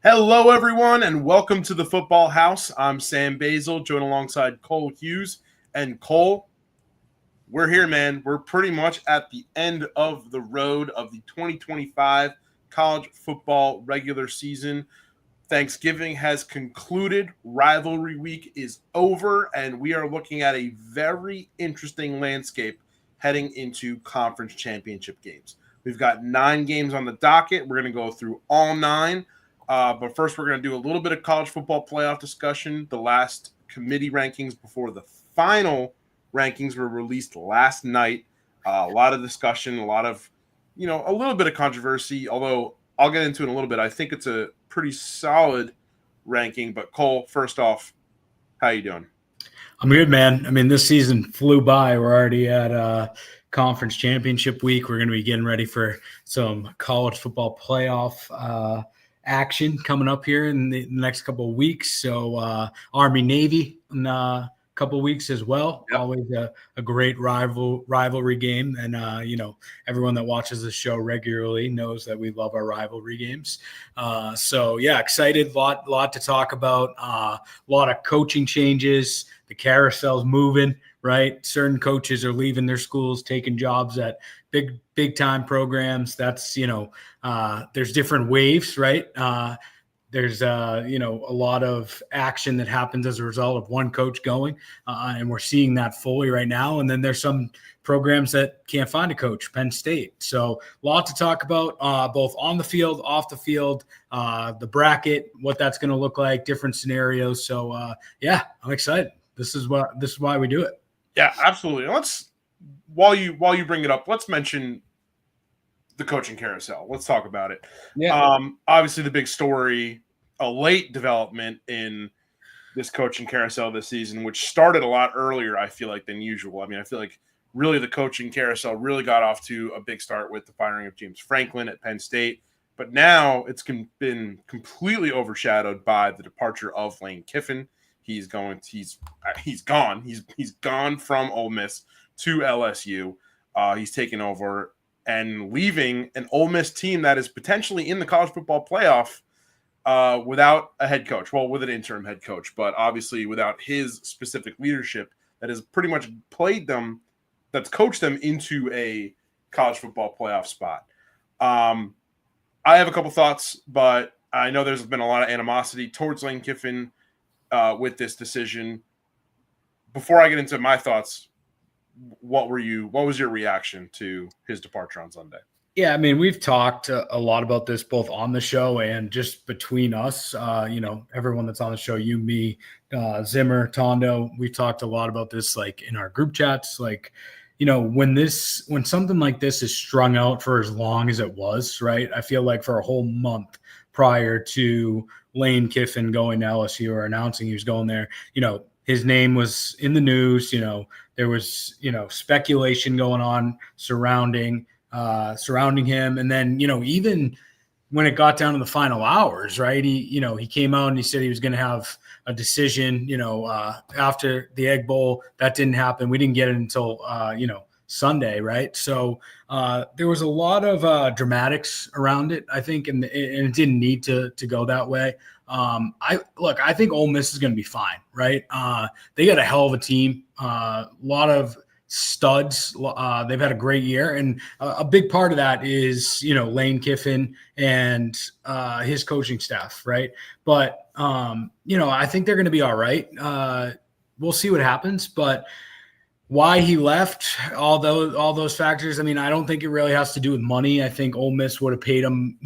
Hello, everyone, and welcome to the Football House. I'm Sam Basil, joined alongside Cole Hughes. And Cole, we're here, man. We're pretty much at the end of the road of the 2025 college football regular season. Thanksgiving has concluded. Rivalry week is over, and we are looking at a very interesting landscape heading into conference championship games. We've got 9 games on the docket. We're going to go through all 9. But first, we're going to do a little bit of college football playoff discussion. The last committee rankings before the final rankings were released last night. A lot of discussion, a little bit of controversy, although I'll get into it in a little bit. I think it's a pretty solid ranking. But Cole, first off, how you doing? I'm good, man. I mean, this season flew by. We're already at conference championship week. We're going to be getting ready for some college football playoff action coming up here in the next couple of weeks. So Army Navy in a couple of weeks as well. Yep. Always a great rivalry game. And, everyone that watches the show regularly knows that we love our rivalry games. So, excited. Lot to talk about. A lot of coaching changes. The carousel's moving, right? Certain coaches are leaving their schools, taking jobs at big time programs. That's, there's different waves, right? There's a lot of action that happens as a result of one coach going, and we're seeing that fully right now. And then there's some programs that can't find a coach, Penn State. So a lot to talk about, both on the field, off the field, the bracket, what that's going to look like, different scenarios. So I'm excited. This is why we do it. Yeah, absolutely. While you bring it up, let's mention the coaching carousel. Let's talk about it. Yeah. Obviously the big story, a late development in this coaching carousel this season, which started a lot earlier, I feel like, than usual. I mean, I feel like really the coaching carousel really got off to a big start with the firing of James Franklin at Penn State. But now it's been completely overshadowed by the departure of Lane Kiffin. He's gone. He's gone from Ole Miss to LSU. He's taken over and leaving an Ole Miss team that is potentially in the college football playoff without a head coach. Well, with an interim head coach, but obviously without his specific leadership that has pretty much that's coached them into a college football playoff spot. I have a couple thoughts, but I know there's been a lot of animosity towards Lane Kiffin with this decision. Before I get into my thoughts, what was your reaction to his departure on Sunday? Yeah, I mean, we've talked a lot about this both on the show and just between us. Everyone that's on the show, you, me, Zimmer, Tondo, we've talked a lot about this, like in our group chats. Like, when something like this is strung out for as long as it was, right? I feel like for a whole month prior to Lane Kiffin going to LSU or announcing he was going there, his name was in the news. There was, speculation going on surrounding him. And then, even when it got down to the final hours, right, he came out and he said he was going to have a decision, after the Egg Bowl. That didn't happen. We didn't get it until, Sunday, right? So there was a lot of dramatics around it, I think, and it didn't need to go that way. I think Ole Miss is going to be fine, right? They got a hell of a team, a lot of studs. They've had a great year, and a big part of that is Lane Kiffin and his coaching staff, right? But I think they're going to be all right. We'll see what happens, but why he left, all those factors. I mean, I don't think it really has to do with money. I think Ole Miss would have paid him,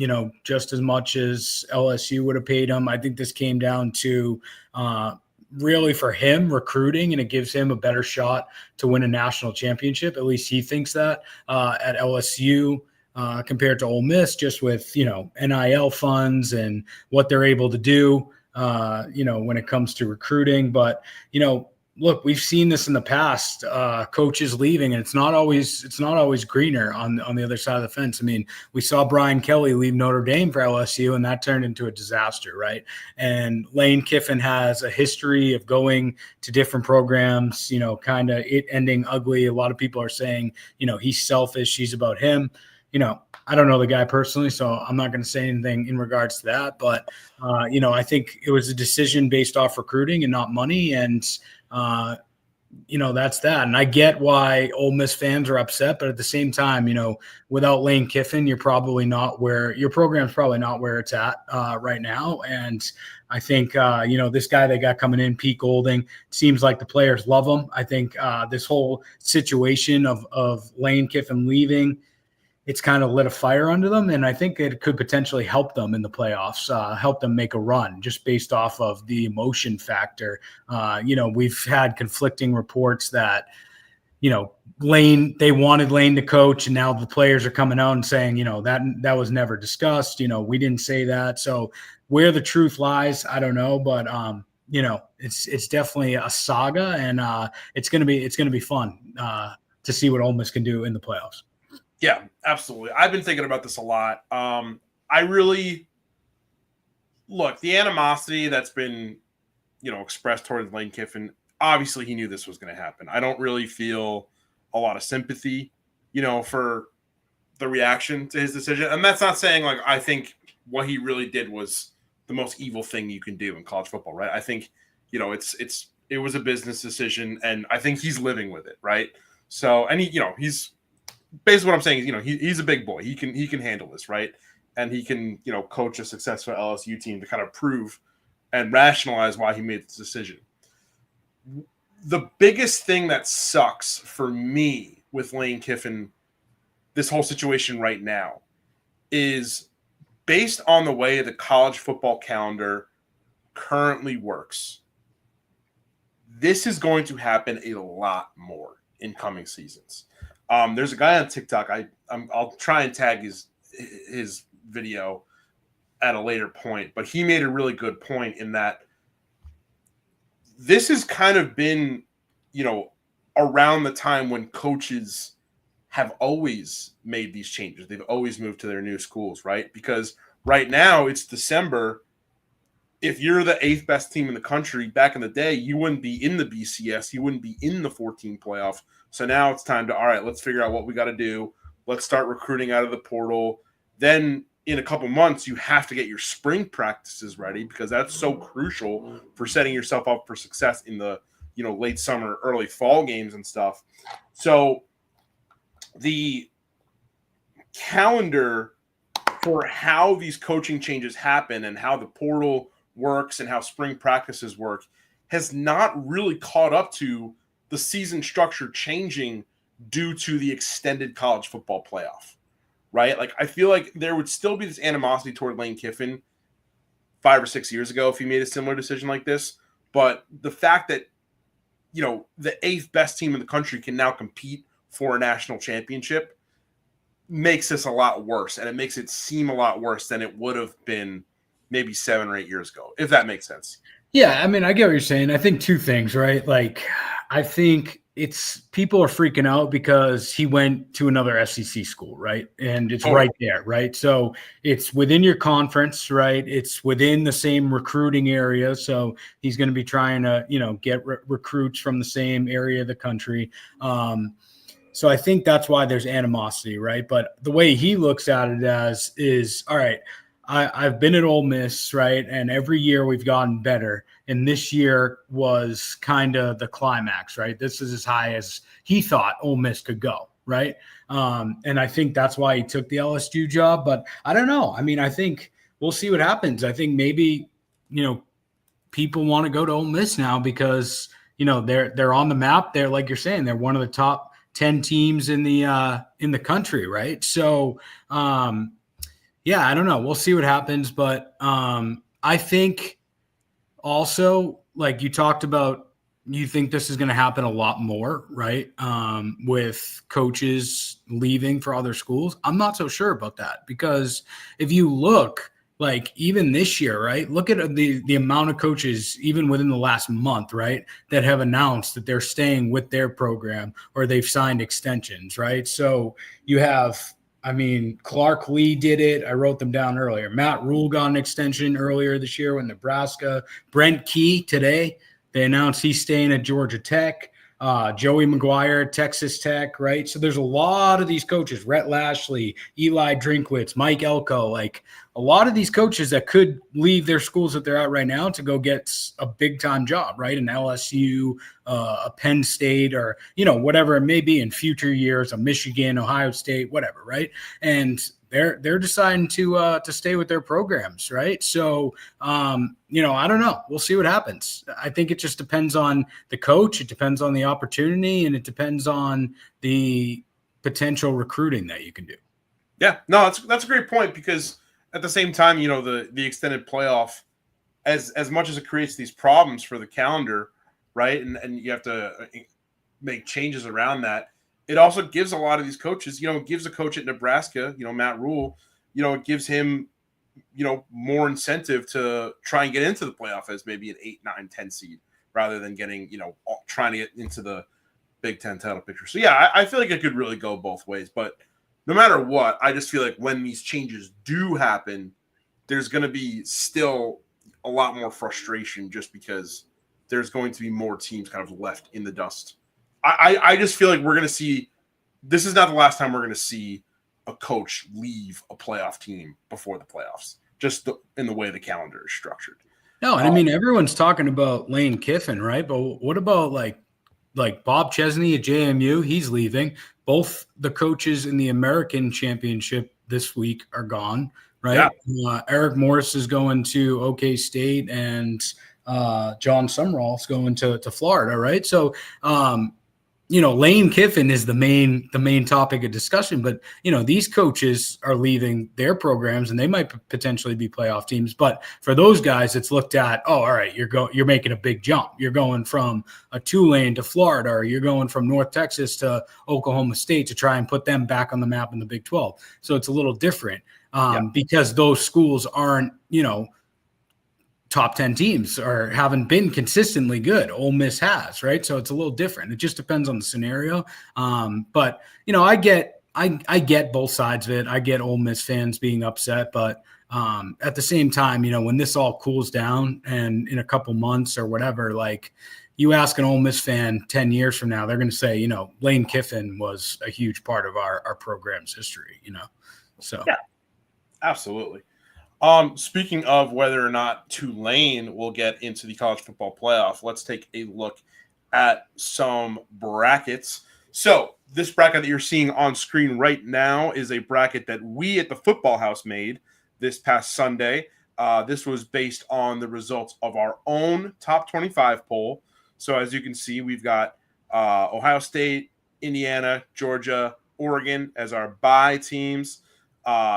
just as much as LSU would have paid him. I think this came down to really for him recruiting, and it gives him a better shot to win a national championship. At least he thinks that at LSU compared to Ole Miss, just with NIL funds and what they're able to do, when it comes to recruiting. But look, we've seen this in the past, coaches leaving, and it's not always greener on the other side of the fence. I mean, we saw Brian Kelly leave Notre Dame for LSU, and that turned into a disaster, right? And Lane Kiffin has a history of going to different programs, kind of it ending ugly. A lot of people are saying, he's selfish, he's about him. I don't know the guy personally, so I'm not going to say anything in regards to that. But, I think it was a decision based off recruiting and not money. And, that's that. And I get why Ole Miss fans are upset, but at the same time, without Lane Kiffin, you're probably not where your program's probably not where it's at right now. And I think, this guy they got coming in, Pete Golding, seems like the players love him. I think this whole situation of Lane Kiffin leaving, it's kind of lit a fire under them. And I think it could potentially help them in the playoffs, help them make a run just based off of the emotion factor. We've had conflicting reports that, they wanted Lane to coach, and now the players are coming out and saying, that was never discussed. We didn't say that. So where the truth lies, I don't know, but it's definitely a saga, and it's going to be fun to see what Ole Miss can do in the playoffs. Yeah, absolutely. I've been thinking about this a lot. The animosity that's been, expressed towards Lane Kiffin, obviously he knew this was going to happen. I don't really feel a lot of sympathy, for the reaction to his decision. And that's not saying I think what he really did was the most evil thing you can do in college football, right? I think, it was a business decision, and I think he's living with it, right? So, and he's basically what I'm saying is, he's a big boy. He can handle this, right? And he can, coach a successful LSU team to kind of prove and rationalize why he made this decision. The biggest thing that sucks for me with Lane Kiffin, this whole situation right now, is based on the way the college football calendar currently works. This is going to happen a lot more in coming seasons. There's a guy on TikTok. I'll try and tag his video at a later point, but he made a really good point in that this has kind of been, around the time when coaches have always made these changes. They've always moved to their new schools, right? Because right now it's December. If you're the 8th best team in the country, back in the day, you wouldn't be in the BCS. You wouldn't be in the 14 playoff. So now it's time to, all right, let's figure out what we got to do. Let's start recruiting out of the portal. Then in a couple months, you have to get your spring practices ready, because that's so crucial for setting yourself up for success in the, late summer, early fall games and stuff. So the calendar for how these coaching changes happen and how the portal works and how spring practices work has not really caught up to the season structure changing due to the extended college football playoff, right? I feel like there would still be this animosity toward Lane Kiffin 5 or 6 years ago if he made a similar decision like this. But the fact that, the 8th best team in the country can now compete for a national championship makes this a lot worse, and it makes it seem a lot worse than it would have been maybe 7 or 8 years ago, if that makes sense. Yeah, I mean, I get what you're saying. I think two things, right? I think it's people are freaking out because he went to another SEC school, right? And it's right there, right? So it's within your conference, right? It's within the same recruiting area. So he's going to be trying to, get recruits from the same area of the country. So I think that's why there's animosity, right? But the way he looks at it as is, all right, I've been at Ole Miss, right? And every year we've gotten better. And this year was kind of the climax, right? This is as high as he thought Ole Miss could go, right? And I think that's why he took the LSU job. But I don't know. I mean, I think we'll see what happens. I think maybe, people want to go to Ole Miss now because, they're on the map. They're, like you're saying, they're one of the top 10 teams in the country, right? So, yeah, I don't know. We'll see what happens. But I think also, like you talked about, you think this is going to happen a lot more, right? With coaches leaving for other schools. I'm not so sure about that, because if you look, even this year, right? Look at the amount of coaches, even within the last month, right, that have announced that they're staying with their program or they've signed extensions, right? So you have, Clark Lee did it. I wrote them down earlier. Matt Rule got an extension earlier this year with Nebraska. Brent Key today, they announced he's staying at Georgia Tech. Joey McGuire, Texas Tech, right? So there's a lot of these coaches, Rhett Lashley, Eli Drinkwitz, Mike Elko, like a lot of these coaches that could leave their schools that they're at right now to go get a big time job, right? An LSU, a Penn State, or, whatever it may be in future years, a Michigan, Ohio State, whatever, right? And they're deciding to stay with their programs, right? So, I don't know. We'll see what happens. I think it just depends on the coach. It depends on the opportunity, and it depends on the potential recruiting that you can do. Yeah, no, that's a great point, because at the same time, the extended playoff, as much as it creates these problems for the calendar, right? And you have to make changes around that. It also gives a lot of these coaches, it gives a coach at Nebraska, Matt Rule, it gives him, more incentive to try and get into the playoff as maybe an 8, 9, 10 seed, rather than getting, trying to get into the Big Ten title picture. So yeah, I feel like it could really go both ways, but no matter what, I just feel like when these changes do happen, there's going to be still a lot more frustration, just because there's going to be more teams kind of left in the dust. I just feel like we're going to see, this is not the last time we're going to see a coach leave a playoff team before the playoffs, just in the way the calendar is structured. No, and I mean, everyone's talking about Lane Kiffin, right? But what about like Bob Chesney at JMU? He's leaving. Both the coaches in the American Championship this week are gone, right? Yeah. Eric Morris is going to OK State, and John Sumrall's going to Florida, right? So, Lane Kiffin is the main topic of discussion, but these coaches are leaving their programs, and they might potentially be playoff teams. But for those guys, it's looked at, oh, all right, you're making a big jump. You're going from a Tulane to Florida, or you're going from North Texas to Oklahoma State to try and put them back on the map in the Big 12. So it's a little different because those schools aren't, top 10 teams, or haven't been consistently good. Ole Miss has, right? So it's a little different. It just depends on the scenario. But I get both sides of it. I get Ole Miss fans being upset, but at the same time, when this all cools down and in a couple months or whatever, like you ask an Ole Miss fan 10 years from now, they're going to say, Lane Kiffin was a huge part of our program's history, So yeah, absolutely. Speaking of whether or not Tulane will get into the college football playoff, let's take a look at some brackets. So this bracket that you're seeing on screen right now is a bracket that we at the Football House made this past Sunday. This was based on the results of our own top 25 poll. So as you can see, we've got Ohio State, Indiana, Georgia, Oregon as our bye teams.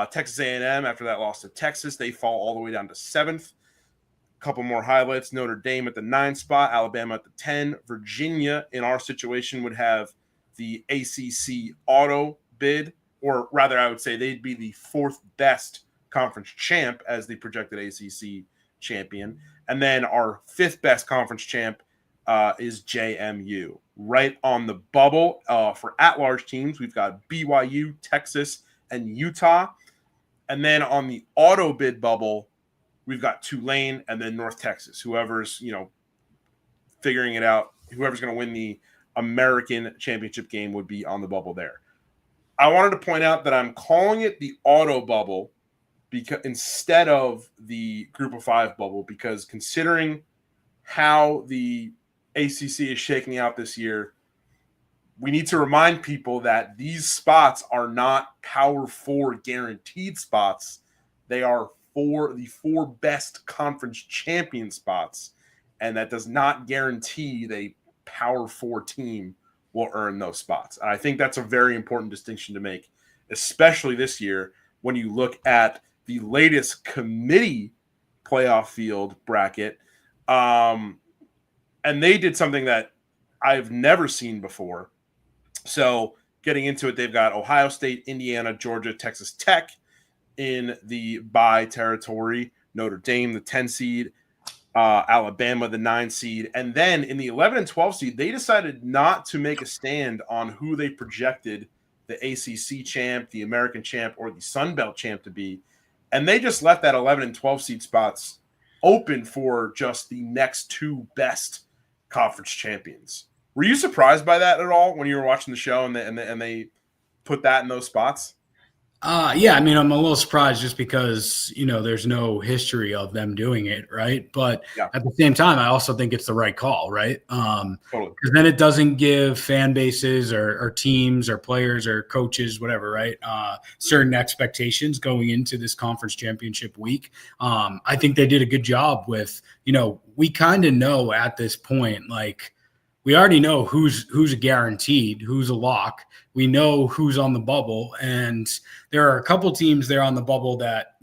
Texas A&M, after that loss to Texas, they fall all the way down to 7th. A couple more highlights: Notre Dame at the 9 spot, Alabama at the 10. Virginia, in our situation, would have the ACC auto bid, or rather, I would say they'd be the 4th best conference champ as the projected ACC champion. And then our 5th best conference champ is JMU. Right on the bubble for at-large teams, we've got BYU, Texas, and Utah. And then on the auto bid bubble, we've got Tulane and then North Texas. Whoever's, figuring it out, whoever's going to win the American championship game would be on the bubble there. I wanted to point out that I'm calling it the auto bubble because instead of the group of 5 bubble, because considering how the ACC is shaking out this year, we need to remind people that these spots are not Power 4 guaranteed spots. They are for the 4 best conference champion spots, and that does not guarantee the Power 4 team will earn those spots. And I think that's a very important distinction to make, especially this year when you look at the latest committee playoff field bracket. And they did something that I've never seen before. So getting into it, they've got Ohio State, Indiana, Georgia, Texas Tech in the bye territory, Notre Dame, the 10 seed, Alabama, the 9 seed. And then in the 11 and 12 seed, they decided not to make a stand on who they projected the ACC champ, the American champ, or the Sun Belt champ to be. And they just left that 11 and 12 seed spots open for just the next 2 best conference champions, Were you surprised by that at all when you were watching the show and they put that in those spots? Yeah, I mean, I'm a little surprised just because, there's no history of them doing it, right? But Yeah, at the same time, I also think it's the right call, right? totally. Because then it doesn't give fan bases or teams or players or coaches, whatever, right? Certain expectations going into this conference championship week. I think they did a good job with, we kind of know at this point, like, we already know who's a guaranteed, who's a lock. We know who's on the bubble, and there are a couple teams there on the bubble that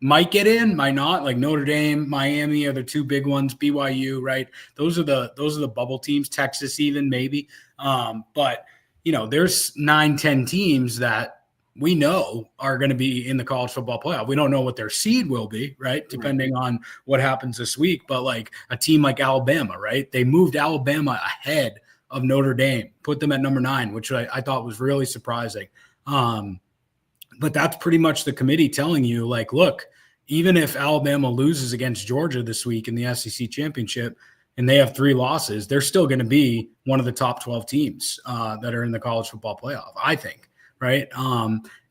might get in, might not. Like Notre Dame, Miami are the two big ones. BYU, right? Those are the bubble teams. Texas, even maybe. But there's 9-10 teams that we know are going to be in the college football playoff. We don't know what their seed will be, right? Depending on what happens this week. But like a team like Alabama, right? They moved Alabama ahead of Notre Dame, put them at number 9, which I thought was really surprising. But that's pretty much the committee telling you, like, look, even if Alabama loses against Georgia this week in the SEC championship and they have 3 losses, they're still going to be one of the top 12 teams that are in the college football playoff, I think. Right.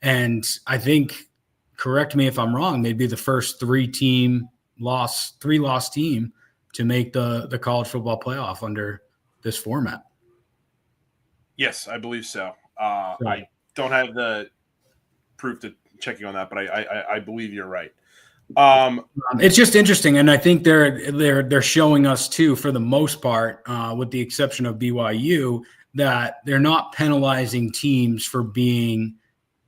And I think, correct me if I'm wrong, they'd be the first 3-loss team to make the college football playoff under this format. Yes, I believe so. I don't have the proof to check you on that, but I believe you're right. It's just interesting, and I think they're showing us too, for the most part, with the exception of BYU, that they're not penalizing teams for being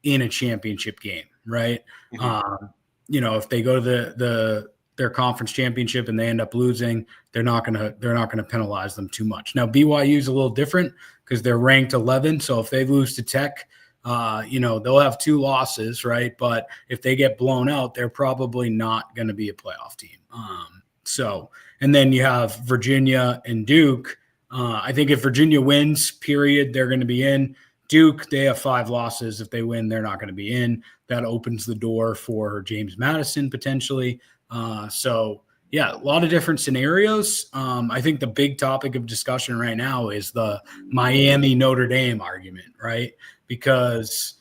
in a championship game, right? Mm-hmm. If they go to their conference championship and they end up losing, they're not gonna penalize them too much. Now BYU is a little different because they're ranked 11, so if they lose to Tech, they'll have 2 losses, right? But if they get blown out, they're probably not going to be a playoff team. And then you have Virginia and Duke. I think if Virginia wins, period, they're going to be in. Duke, they have 5 losses. If they win, they're not going to be in. That opens the door for James Madison potentially. Yeah, a lot of different scenarios. I think the big topic of discussion right now is the Miami Notre Dame argument, right? Because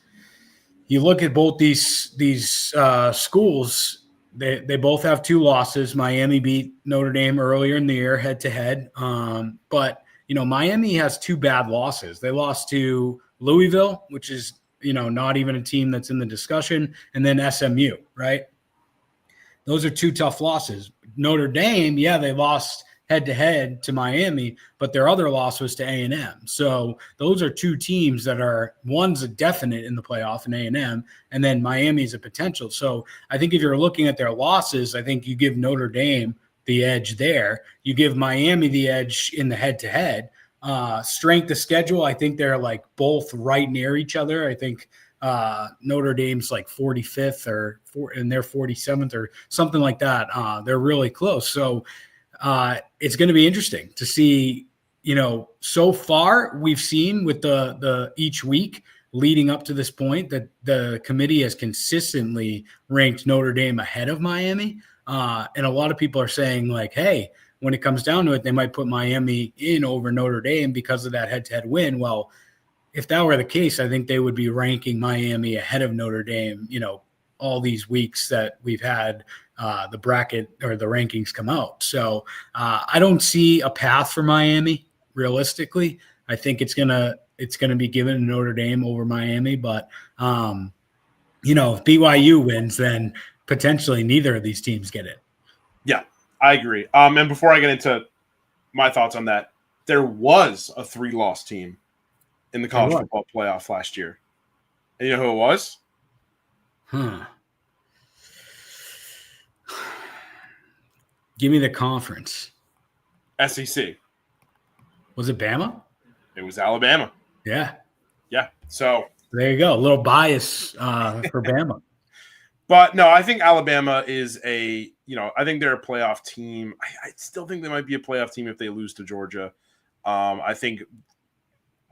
you look at both these schools, they both have 2 losses. Miami beat Notre Dame earlier in the year head to head, but Miami has 2 bad losses. They lost to Louisville, which is not even a team that's in the discussion, and then SMU, right? Those are 2 tough losses. Notre Dame, yeah, they lost head-to-head to Miami, but their other loss was to A&M. So those are 2 teams that are, one's a definite in the playoff in A&M, and then Miami's a potential. So I think if you're looking at their losses, I think you give Notre Dame the edge there. You give Miami the edge in the head-to-head. Strength of schedule, I think they're like both right near each other. I think Notre Dame's like 45th and they're 47th or something like that. They're really close. So it's going to be interesting to see, so far we've seen with the each week leading up to this point that the committee has consistently ranked Notre Dame ahead of Miami. And a lot of people are saying like, hey, when it comes down to it, they might put Miami in over Notre Dame because of that head-to-head win. Well, if that were the case, I think they would be ranking Miami ahead of Notre Dame, all these weeks that we've had the bracket or the rankings come out. So I don't see a path for Miami realistically. I think it's gonna be given to Notre Dame over Miami, but if BYU wins, then potentially neither of these teams get it. Yeah, I agree. And before I get into my thoughts on that, there was a 3-loss team in the college football playoff last year. And you know who it was? Give me the conference. SEC. Was it Bama? It was Alabama. Yeah. Yeah. So there you go. A little bias for Bama. But no, I think Alabama is I think they're a playoff team. I still think they might be a playoff team if they lose to Georgia. I think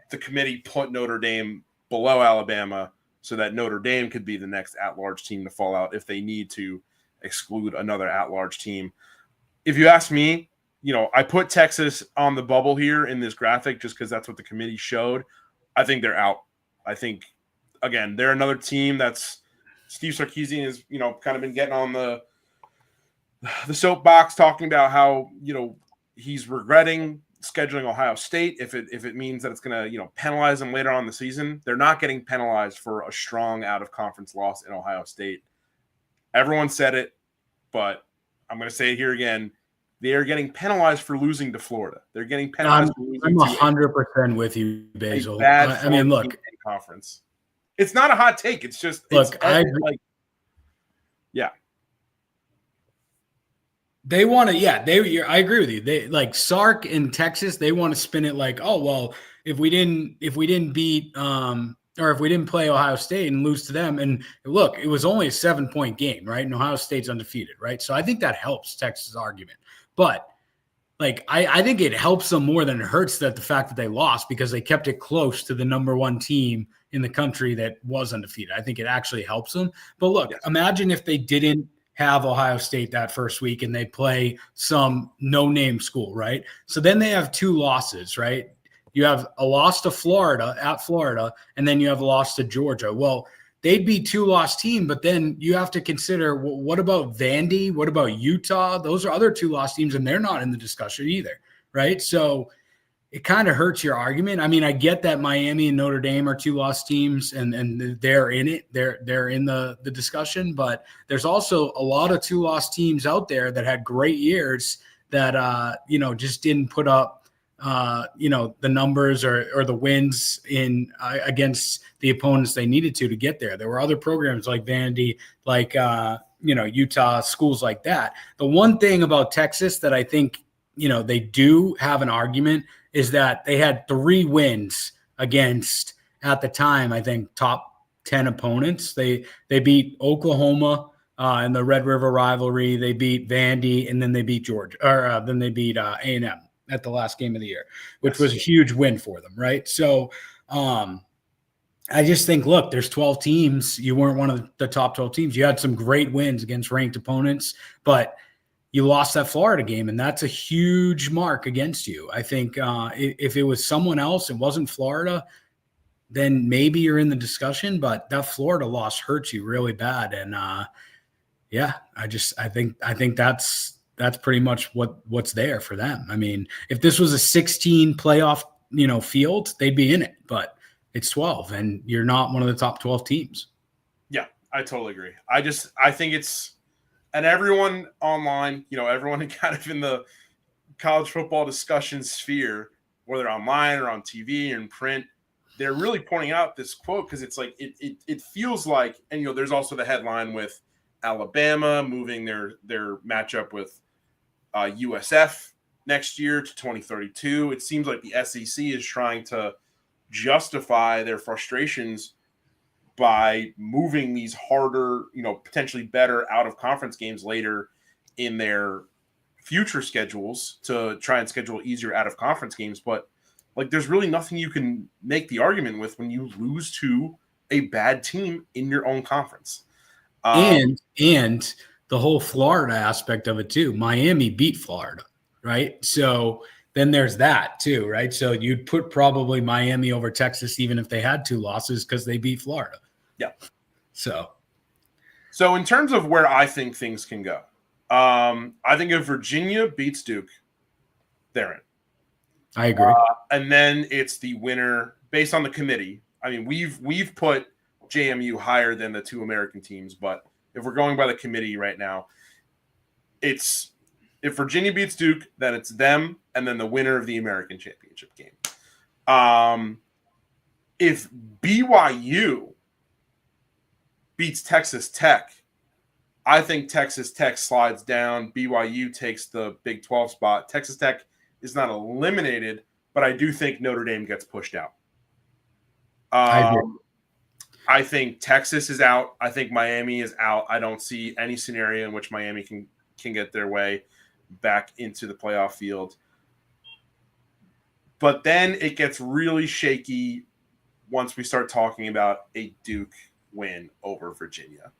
the committee put Notre Dame below Alabama so that Notre Dame could be the next at-large team to fall out if they need to exclude another at-large team. If you ask me, I put Texas on the bubble here in this graphic just because that's what the committee showed. I think they're out. I think, again, they're another team that's Steve Sarkisian has, kind of been getting on the soapbox talking about how, he's regretting scheduling Ohio State if it means that it's going to, penalize them later on in the season. They're not getting penalized for a strong out-of-conference loss in Ohio State. Everyone said it, but I'm going to say it here again. They are getting penalized for losing to Florida. They're getting penalized for losing I'm 100% with you, Basil. I mean, look, conference. It's not a hot take. It's just yeah. They want to, I agree with you. They like Sark in Texas. They want to spin it like, oh well, if we didn't beat or if we didn't play Ohio State and lose to them, and look, it was only a 7-point game, right? And Ohio State's undefeated, right? So I think that helps Texas' argument. But like, I think it helps them more than it hurts that the fact that they lost because they kept it close to the number one team in the country that was undefeated. I think it actually helps them. But look, Imagine if they didn't have Ohio State that first week and they play some no-name school, right? So then they have 2 losses, right? You have a loss to Florida at Florida, and then you have a loss to Georgia. Well, they'd be 2-loss team, but then you have to consider, what about Vandy? What about Utah? Those are other 2-loss teams, and they're not in the discussion either, right? So it kind of hurts your argument. I mean, I get that Miami and Notre Dame are 2-loss teams, and they're in it. They're in the discussion, but there's also a lot of 2-loss teams out there that had great years that just didn't put up the numbers or the wins in against the opponents they needed to get there. There were other programs like Vandy, like Utah, schools like that. The one thing about Texas that I think they do have an argument is that they had 3 wins against, at the time, I think top 10 opponents. They beat Oklahoma in the Red River rivalry. They beat Vandy, and then they beat Georgia, or then they beat A&M at the last game of the year, which was a huge win for them, right? So I just think, look, there's 12 teams. You weren't one of the top 12 teams. You had some great wins against ranked opponents, but you lost that Florida game, and that's a huge mark against you. I think if it was someone else, it wasn't Florida, then maybe you're in the discussion, but that Florida loss hurts you really bad. And I think that's pretty much what's there for them. I mean, if this was a 16 playoff, field, they'd be in it, but it's 12 and you're not one of the top 12 teams. Yeah, I totally agree. I think it's, and everyone online, everyone kind of in the college football discussion sphere, whether online or on TV or in print, they're really pointing out this quote because it's like, it feels like, and, there's also the headline with Alabama moving their matchup with USF next year to 2032. It seems like the SEC is trying to justify their frustrations by moving these harder, potentially better out-of-conference games later in their future schedules to try and schedule easier out-of-conference games. But, there's really nothing you can make the argument with when you lose to a bad team in your own conference. And the whole Florida aspect of it too. Miami beat Florida, right? So then there's that too, right? So you'd put probably Miami over Texas even if they had 2 losses because they beat Florida. Yeah. So in terms of where I think things can go, I think if Virginia beats Duke, they're in. I agree. And then it's the winner based on the committee. I mean, we've put JMU higher than the 2 American teams, but if we're going by the committee right now, it's if Virginia beats Duke, then it's them and then the winner of the American championship game. If BYU beats Texas Tech, I think Texas Tech slides down. BYU takes the Big 12 spot. Texas Tech is not eliminated, but I do think Notre Dame gets pushed out. I think Texas is out. I think Miami is out. I don't see any scenario in which Miami can get their way back into the playoff field. But then it gets really shaky once we start talking about a Duke win over Virginia.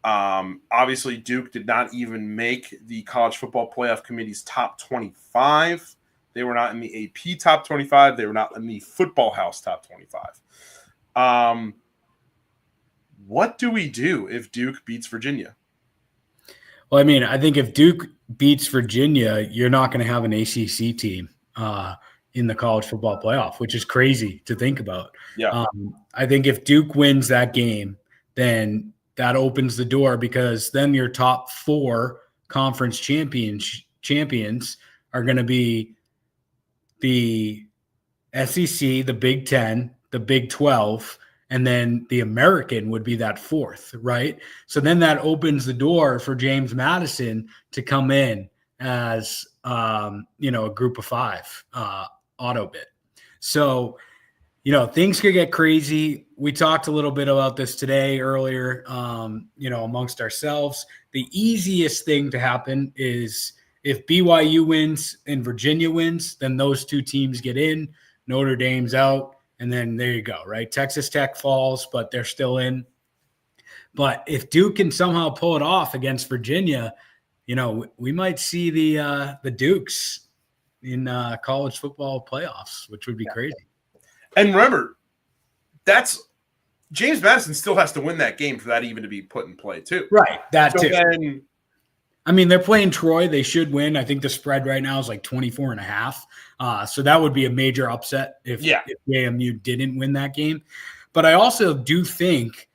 Obviously, Duke did not even make the College Football Playoff Committee's top 25. They were not in the AP top 25. They were not in the Football House top 25. What do we do if Duke beats Virginia? Well, I mean, I think if Duke beats Virginia, you're not going to have an ACC team in the college football playoff, which is crazy to think about. Yeah. I think if Duke wins that game, then that opens the door, because then your top 4 conference champions are going to be the SEC, the Big 10, the Big 12, and then the American would be that 4th, right? So then that opens the door for James Madison to come in as, a group of 5 auto bid. So, things could get crazy. We talked a little bit about this today earlier, amongst ourselves. The easiest thing to happen is if BYU wins and Virginia wins, then those 2 teams get in, Notre Dame's out, and then there you go, right? Texas Tech falls, but they're still in. But if Duke can somehow pull it off against Virginia, we might see the Dukes in college football playoffs, which would be crazy. And remember, that's James Madison still has to win that game for that even to be put in play too. Right, that so too. Then, I mean, they're playing Troy. They should win. I think the spread right now is like 24.5. So that would be a major upset if JMU didn't win that game. But I also do think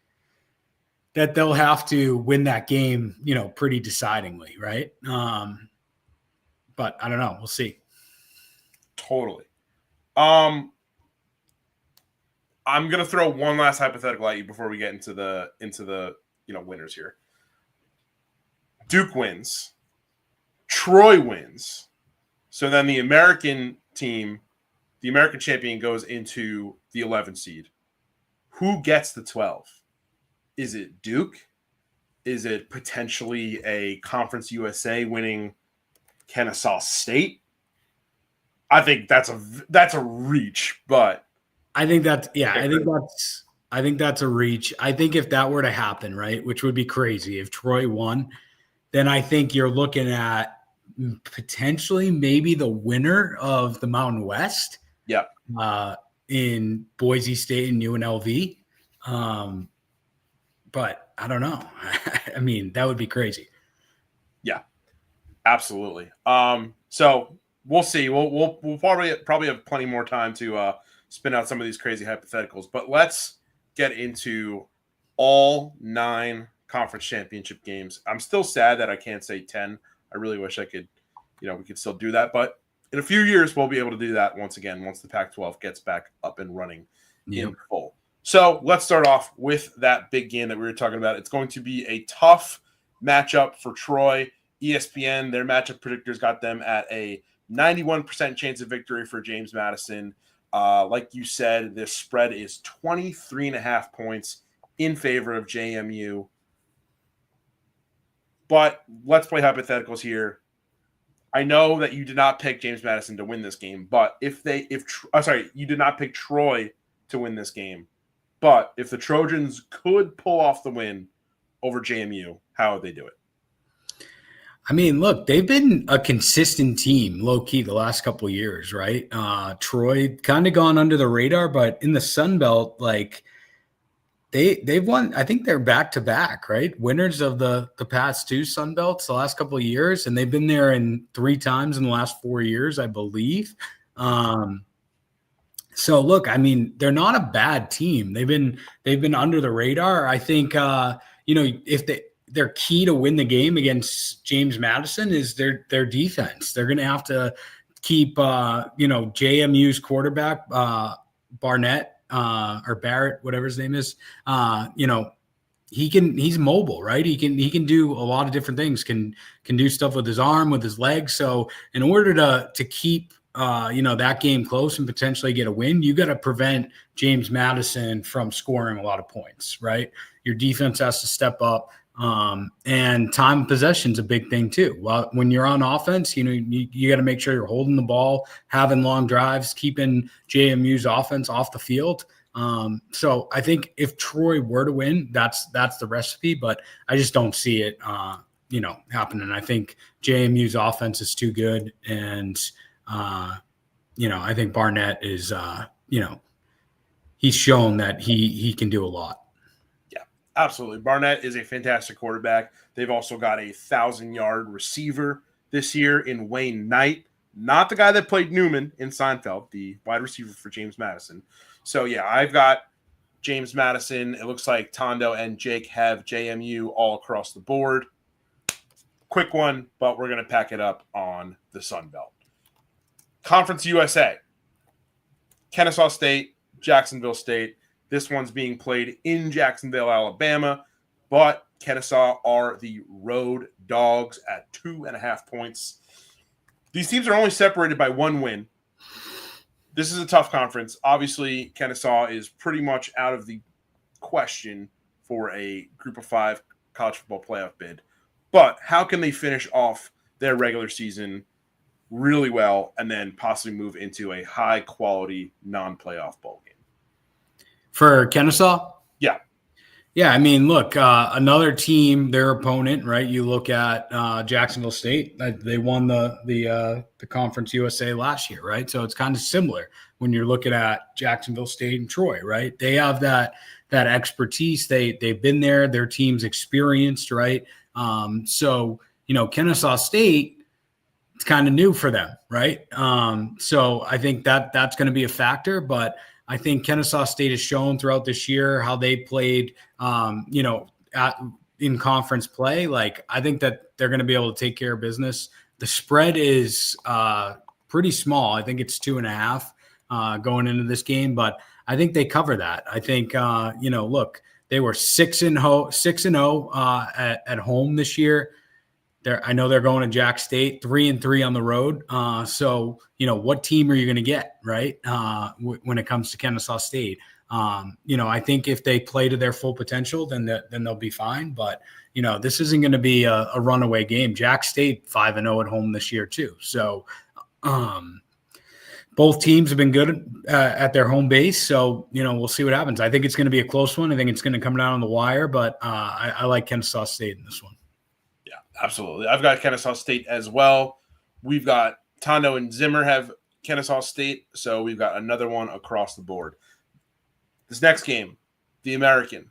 that they'll have to win that game, pretty decidingly, right? But I don't know. We'll see. Totally. I'm gonna throw one last hypothetical at you before we get into the winners here. Duke wins. Troy wins. So then the American team, the American champion, goes into the 11 seed. Who gets the 12? Is it Duke? Is it potentially a Conference USA winning Kennesaw State? I think that's a reach, but I think that's a reach. I think if that were to happen, right, which would be crazy if Troy won, then I think you're looking at potentially maybe the winner of the Mountain West. Yeah. In Boise State and UNLV. But I don't know. I mean, that would be crazy. Yeah, absolutely. So we'll see. We'll probably have plenty more time to spin out some of these crazy hypotheticals. But let's get into all 9 conference championship games. I'm still sad that I can't say 10. I really wish I could, we could still do that. But in a few years, we'll be able to do that once again, once the Pac-12 gets back up and running in full. So let's start off with that big game that we were talking about. It's going to be a tough matchup for Troy. ESPN, their matchup predictors got them at a 91% chance of victory for James Madison. Like you said, this spread is 23.5 points in favor of JMU. But let's play hypotheticals here. I know that you did not pick James Madison to win this game, but you did not pick Troy to win this game. But if the Trojans could pull off the win over JMU, how would they do it? I mean, look, they've been a consistent team, low-key, the last couple of years, right? Troy kind of gone under the radar, but in the Sun Belt, like, they've won. I think they're back-to-back, right? Winners of the past 2 Sun Belts the last couple of years, and they've been there in 3 times in the last 4 years, I believe. So look, I mean, they're not a bad team. They've been under the radar. I think if their key to win the game against James Madison is their defense. They're going to have to keep JMU's quarterback Barnett or Barrett, whatever his name is. He's mobile, right? He can do a lot of different things. Can do stuff with his arm, with his legs. So in order to keep that game close and potentially get a win, you got to prevent James Madison from scoring a lot of points, right? Your defense has to step up, and time of possession is a big thing too. Well, when you're on offense, you got to make sure you're holding the ball, having long drives, keeping JMU's offense off the field. So I think if Troy were to win, that's the recipe, but I just don't see it, happening. I think JMU's offense is too good. And, I think Barnett is, he's shown that he can do a lot. Yeah, absolutely. Barnett is a fantastic quarterback. They've also got a 1,000-yard receiver this year in Wayne Knight, not the guy that played Newman in Seinfeld, the wide receiver for James Madison. So, yeah, I've got James Madison. It looks like Tondo and Jake have JMU all across the board. Quick one, but we're going to pack it up on the Sun Belt. Conference USA. Kennesaw State, Jacksonville State. This one's being played in Jacksonville, Alabama, but Kennesaw are the road dogs at 2.5 points. These teams are only separated by one win. This is a tough conference. Obviously, Kennesaw is pretty much out of the question for a Group of 5 college football playoff bid. But how can they finish off their regular season really well and then possibly move into a high-quality non-playoff bowl game? For Kennesaw? Yeah. Yeah, I mean, look, another team, their opponent, right? You look at Jacksonville State. They won the Conference USA last year, right? So it's kind of similar when you're looking at Jacksonville State and Troy, right? They have that expertise. They've been there. Their team's experienced, right? So Kennesaw State, it's kind of new for them, right? So I think that's going to be a factor, but I think Kennesaw State has shown throughout this year how they played, in conference play. Like, I think that they're going to be able to take care of business. The spread is pretty small. I think it's 2.5 going into this game, but I think they cover that. I think, look, they were 6-0 at home this year. I know they're going to Jack State, 3-3 on the road. So, what team are you going to get, right? When it comes to Kennesaw State, I think if they play to their full potential, then they'll be fine. But, this isn't going to be a runaway game. Jack State 5-0 at home this year too. So, both teams have been good at their home base. So, we'll see what happens. I think it's going to be a close one. I think it's going to come down on the wire, but I like Kennesaw State in this one. Absolutely. I've got Kennesaw State as well. We've got Tondo and Zimmer have Kennesaw State, so we've got another one across the board. This next game, the American.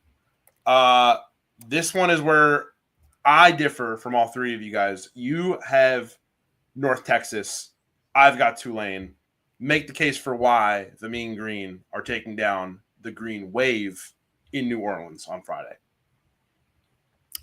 This one is where I differ from all three of you guys. You have North Texas. I've got Tulane. Make the case for why the Mean Green are taking down the Green Wave in New Orleans on Friday.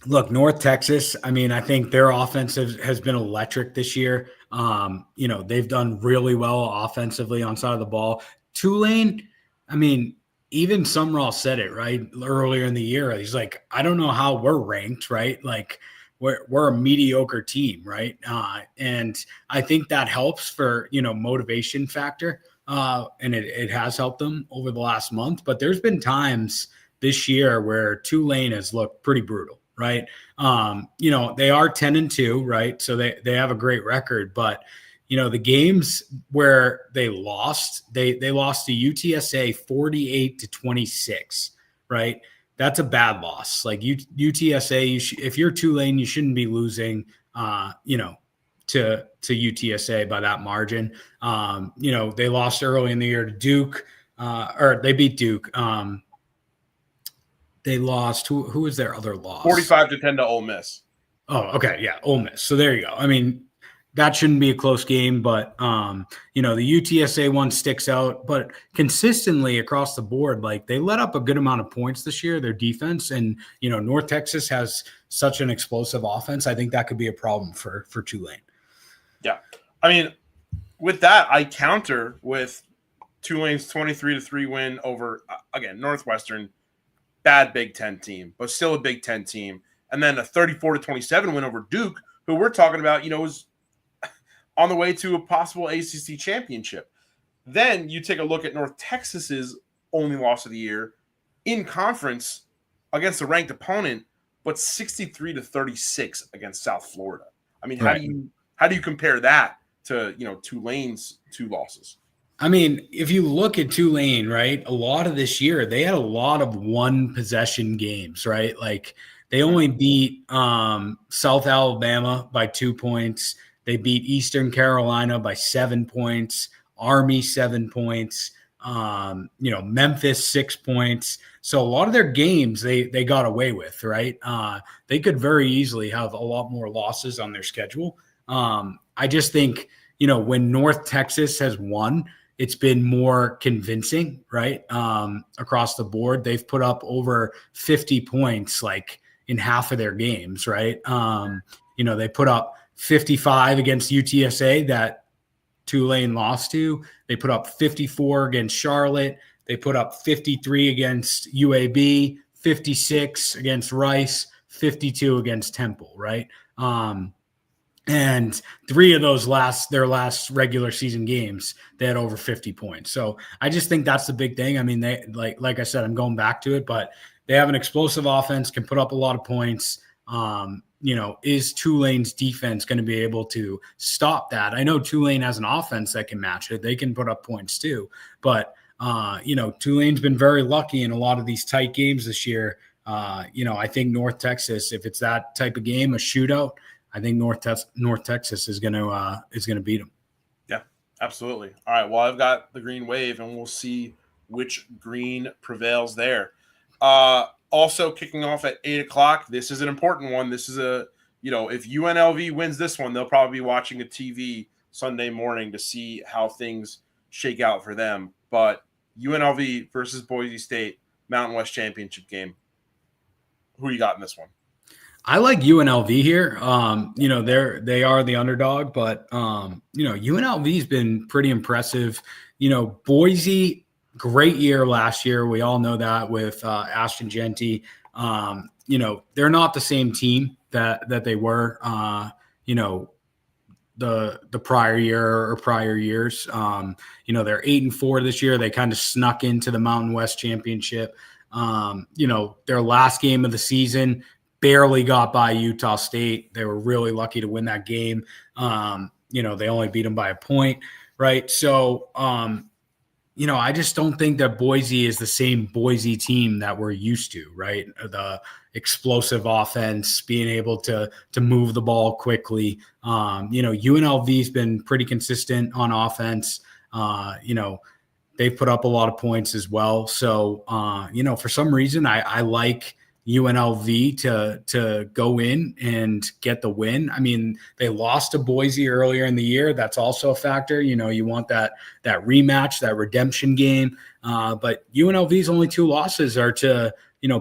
Look, North Texas, I mean, I think their offense has been electric this year. They've done really well offensively on side of the ball. Tulane, I mean, even Sumrall said it, right, earlier in the year. He's like, I don't know how we're ranked, right? Like, we're a mediocre team, right? And I think that helps for, motivation factor. And it has helped them over the last month. But there's been times this year where Tulane has looked pretty brutal. Right. They are 10-2, right? So they have a great record, but the games where they lost, they lost to UTSA 48-26, right? That's a bad loss. Like UTSA, if you're Tulane, you shouldn't be losing, to UTSA by that margin. They lost early in the year to Duke, or they beat Duke. They lost. Who was their other loss? 45-10 to Ole Miss. Oh, okay. Yeah, Ole Miss. So there you go. I mean, that shouldn't be a close game, but, the UTSA one sticks out. But consistently across the board, like, they let up a good amount of points this year, their defense. And, North Texas has such an explosive offense. I think that could be a problem for Tulane. Yeah. I mean, with that, I counter with Tulane's 23-3 win over, again, Northwestern. Bad Big Ten team, but still a Big Ten team. And then a 34-27 win over Duke, who we're talking about, was on the way to a possible ACC championship. Then you take a look at North Texas's only loss of the year in conference against a ranked opponent, but 63-36 against South Florida. I mean, right. How do you compare that to, Tulane's two losses? I mean, if you look at Tulane, right, a lot of this year, they had a lot of one possession games, right? Like they only beat South Alabama by 2 points. They beat Eastern Carolina by 7 points, Army 7 points, Memphis 6 points. So a lot of their games they got away with, right? They could very easily have a lot more losses on their schedule. I just think, when North Texas has won, it's been more convincing, right? Across the board, they've put up over 50 points, like in half of their games, right? They put up 55 against UTSA that Tulane lost to. They put up 54 against Charlotte. They put up 53 against UAB, 56 against Rice, 52 against Temple, right? And three of those their last regular season games, they had over 50 points. So I just think that's the big thing. I mean, they like I said, I'm going back to it, but they have an explosive offense, can put up a lot of points. Is Tulane's defense going to be able to stop that? I know Tulane has an offense that can match it. They can put up points too. But Tulane's been very lucky in a lot of these tight games this year. I think North Texas, if it's that type of game, a shootout, I think North Texas is going to beat them. Yeah, absolutely. All right. Well, I've got the green wave, and we'll see which green prevails there. Also kicking off at 8:00. This is an important one. This is if UNLV wins this one, they'll probably be watching a TV Sunday morning to see how things shake out for them. But UNLV versus Boise State, Mountain West Championship game. Who you got in this one? I like UNLV here. They are the underdog, but UNLV's been pretty impressive. Boise, great year last year. We all know that with Ashton Genty. They're not the same team that they were. The prior year or prior years. They're 8-4 this year. They kind of snuck into the Mountain West Championship. Their last game of the season barely got by Utah State. They were really lucky to win that game. They only beat them by a point, right? So, I just don't think that Boise is the same Boise team that we're used to, right? The explosive offense, being able to move the ball quickly. UNLV's been pretty consistent on offense. They've put up a lot of points as well. So, for some reason, I like UNLV to go in and get the win. I mean, they lost to Boise earlier in the year. That's also a factor. You want that rematch, that redemption game. But UNLV's only two losses are to,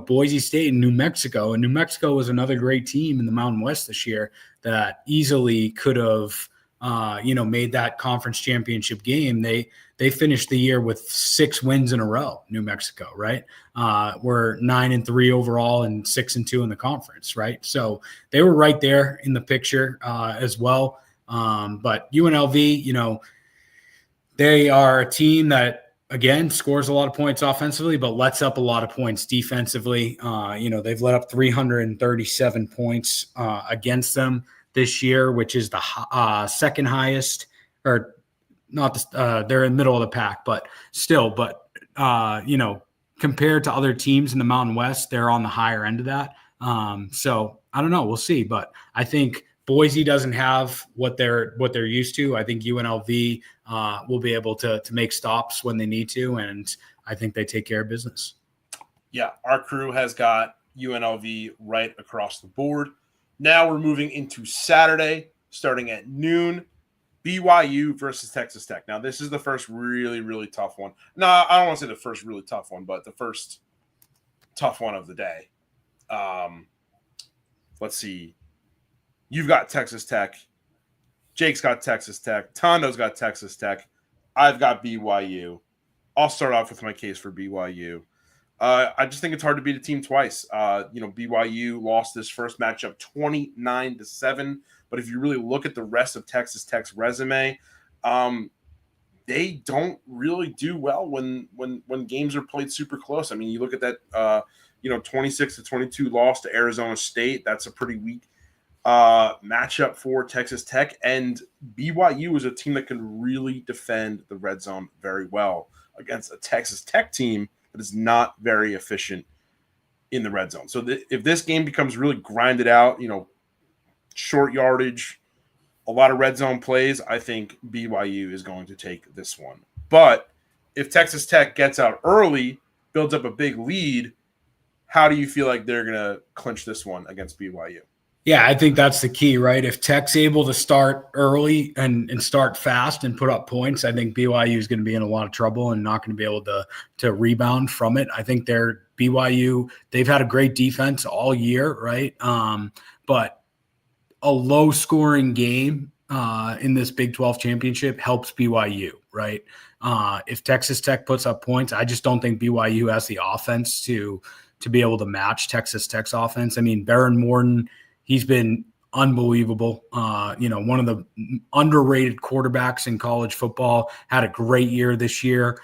Boise State and New Mexico. And New Mexico was another great team in the Mountain West this year that easily could have, made that conference championship game. They finished the year with 6 wins in a row, New Mexico, right? We're 9-3 overall and 6-2 in the conference, right? So they were right there in the picture as well. But UNLV, they are a team that, again, scores a lot of points offensively, but lets up a lot of points defensively. They've let up 337 points against them this year, which is the second highest, or not. They're in the middle of the pack, but still. But compared to other teams in the Mountain West, they're on the higher end of that. So I don't know. We'll see. But I think Boise doesn't have what they're used to. I think UNLV will be able to make stops when they need to, and I think they take care of business. Yeah, our crew has got UNLV right across the board. Now we're moving into Saturday, starting at noon. BYU versus Texas Tech. Now, this is the first really, really tough one. No, I don't want to say the first really tough one, but the first tough one of the day. Let's see. You've got Texas Tech. Jake's got Texas Tech. Tondo's got Texas Tech. I've got BYU. I'll start off with my case for BYU. I just think it's hard to beat a team twice. BYU lost this first matchup 29-7. But if you really look at the rest of Texas Tech's resume, they don't really do well when games are played super close. I mean, you look at that 26-22 loss to Arizona State. That's a pretty weak matchup for Texas Tech, and BYU is a team that can really defend the red zone very well against a Texas Tech team that is not very efficient in the red zone. So if this game becomes really grinded out, short yardage, a lot of red zone plays, I think BYU is going to take this one. But if Texas Tech gets out early, builds up a big lead, how do you feel like they're going to clinch this one against BYU? Yeah, I think that's the key, right? If Tech's able to start early and start fast and put up points, I think BYU is going to be in a lot of trouble and not going to be able to rebound from it. I think BYU, they've had a great defense all year, right? But a low-scoring game in this Big 12 championship helps BYU, right? If Texas Tech puts up points, I just don't think BYU has the offense to be able to match Texas Tech's offense. I mean, Baron Morton, he's been unbelievable. One of the underrated quarterbacks in college football, had a great year this year.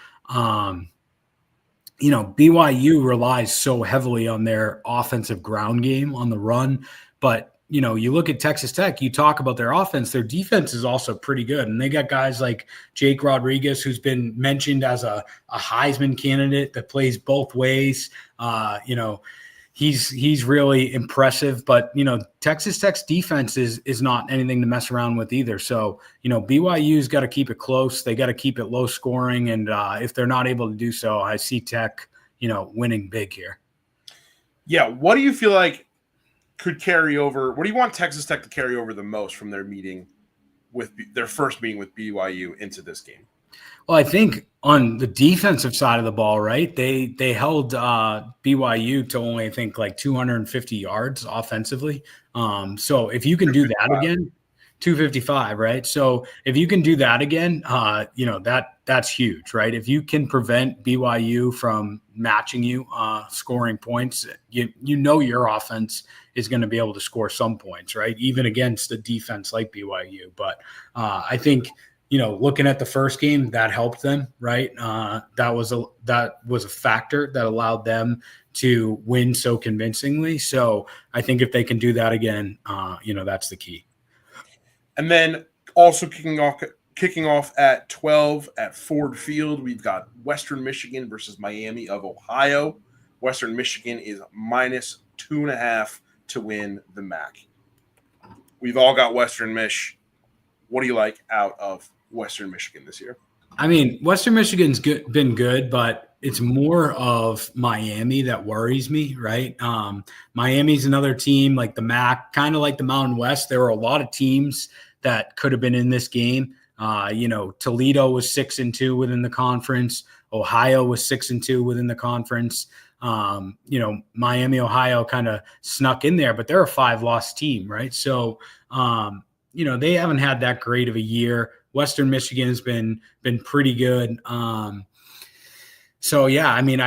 BYU relies so heavily on their offensive ground game on the run, but you look at Texas Tech, you talk about their offense, their defense is also pretty good. And they got guys like Jake Rodriguez, who's been mentioned as a Heisman candidate that plays both ways. He's really impressive, but Texas Tech's defense is not anything to mess around with either. So, BYU's got to keep it close. They got to keep it low scoring. And if they're not able to do so, I see Tech, winning big here. Yeah. What do you feel like could carry over? What do you want Texas Tech to carry over the most from their first meeting with BYU into this game? Well, I think on the defensive side of the ball, right, they held BYU to only, I think, like 250 yards offensively. So if you can do that again, 255, right? So if you can do that again, that's huge, right? If you can prevent BYU from matching you, scoring points, your offense is going to be able to score some points, right? Even against a defense like BYU. But I think, looking at the first game, that helped them, right? That was a factor that allowed them to win so convincingly. So I think if they can do that again, that's the key. And then also kicking off at 12 at Ford Field, we've got Western Michigan versus Miami of Ohio. Western Michigan is -2.5 to win the MAC. We've all got Western Mich. What do you like out of Western Michigan this year? I mean, Western Michigan's been good, but it's more of Miami that worries me, right? Miami's another team like the MAC, kind of like the Mountain West. There were a lot of teams that could have been in this game. Toledo was 6-2 within the conference. Ohio was 6-2 within the conference. Miami, Ohio kind of snuck in there, but they're a 5-loss team, right? So, they haven't had that great of a year. Western Michigan has been pretty good. I